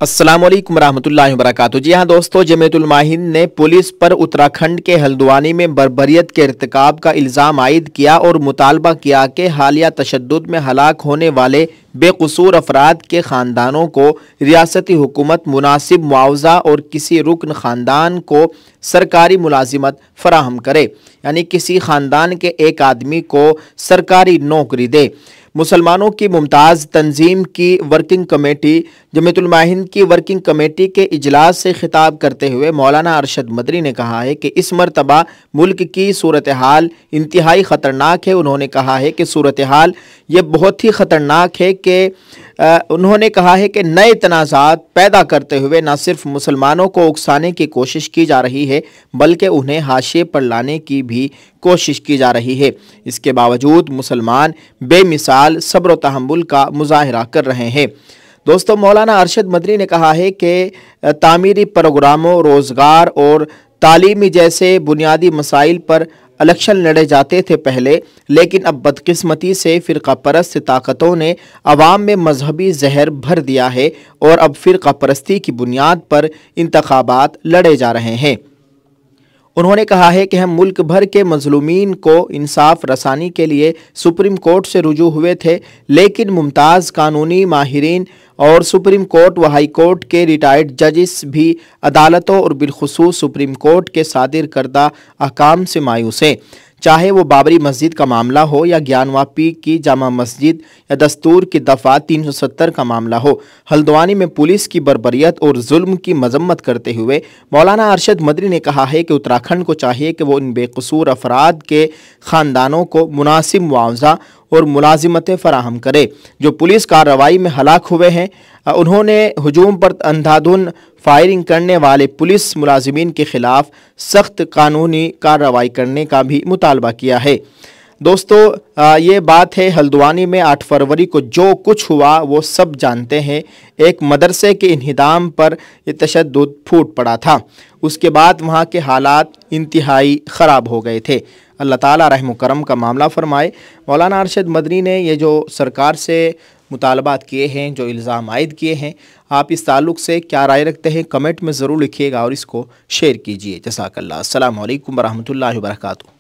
अस्सलाम वालेकुम रहमतुल्लाहि व बरकातुहू। जी हाँ दोस्तों, जमीयतुल उलमा ने पुलिस पर उत्तराखंड के हल्द्वानी में बर्बरियत के इर्तिकाब का इल्ज़ाम आयद किया और मुतालबा किया कि हालिया तशद्दुद में हलाक होने वाले बेकसूर अफराद के ख़ानदानों को रियासती हुकूमत मुनासिब मुआवजा और किसी रुकन ख़ानदान को सरकारी मुलाजिमत फराहम करे, यानी किसी ख़ानदान के एक आदमी को सरकारी नौकरी दे। मुसलमानों की मुमताज़ तंजीम की वर्किंग कमेटी जमीयतुल उलमा की वर्किंग कमेटी के इजलास से खिताब करते हुए मौलाना अरशद मदनी ने कहा है कि इस मरतबा मुल्क की सूरत हाल इंतहाई ख़तरनाक है। उन्होंने कहा है कि सूरत हाल ये बहुत ही ख़तरनाक है कि उन्होंने कहा है कि नए तनाज़ात पैदा करते हुए न सिर्फ मुसलमानों को उकसाने की कोशिश की जा रही है बल्कि उन्हें हाशिए पर लाने की भी कोशिश की जा रही है। इसके बावजूद मुसलमान बेमिसाल सब्र व तहम्मुल का मुजाहरा कर रहे हैं। दोस्तों, मौलाना अरशद मदनी ने कहा है कि तामीरी प्रोग्रामों, रोज़गार और तालीमी जैसे बुनियादी मसाइल पर इलेक्शन लड़े जाते थे पहले, लेकिन अब बदकिस्मती से फ़िरका परस्त ताकतों ने अवाम में मजहबी जहर भर दिया है और अब फ़िरका परस्ती की बुनियाद पर इंतखाबात लड़े जा रहे हैं। उन्होंने कहा है कि हम मुल्क भर के मजलूमीन को इंसाफ रसानी के लिए सुप्रीम कोर्ट से रुजू हुए थे, लेकिन मुमताज़ कानूनी माहिरीन और सुप्रीम कोर्ट व हाई कोर्ट के रिटायर्ड जजेस भी अदालतों और बिलखुसूस सुप्रीम कोर्ट के सादिर करदा अहकाम से मायूस हैं। चाहे वो बाबरी मस्जिद का मामला हो या ज्ञानवापी की जामा मस्जिद या दस्तूर की दफ़ा 370 का मामला हो। हल्द्वानी में पुलिस की बर्बरियत और जुल्म की मजम्मत करते हुए मौलाना अरशद मदनी ने कहा है कि उत्तराखंड को चाहिए कि वो इन बेकसूर अफराद के ख़ानदानों को मुनासिब मुआवजा और मुलाजिमतें फराहम करे जो पुलिस कार्रवाई में हलाक हुए हैं। उन्होंने हुजूम पर अंधाधुन फायरिंग करने वाले पुलिस मुलाजिमीन के खिलाफ सख्त कानूनी कार्रवाई करने का भी मुतालबा किया है। दोस्तों, ये बात है हल्द्वानी में 8 फरवरी को जो कुछ हुआ वो सब जानते हैं। एक मदरसे के इन्हिदाम पर ये तशद्दुद फूट पड़ा था, उसके बाद वहाँ के हालात इंतहाई ख़राब हो गए थे। अल्लाह ताला रहम करम का मामला फरमाए। मौलाना अरशद मदनी ने ये जो सरकार से मुतालबात किए हैं, जो इल्ज़ाम आयद किए हैं, आप इस ताल्लुक़ से क्या राय रखते हैं? कमेंट में ज़रूर लिखिएगा और इसको शेयर कीजिए। जज़ाकल्लाह। अस्सलामु अलैकुम व रहमतुल्लाहि व बरकातुहू।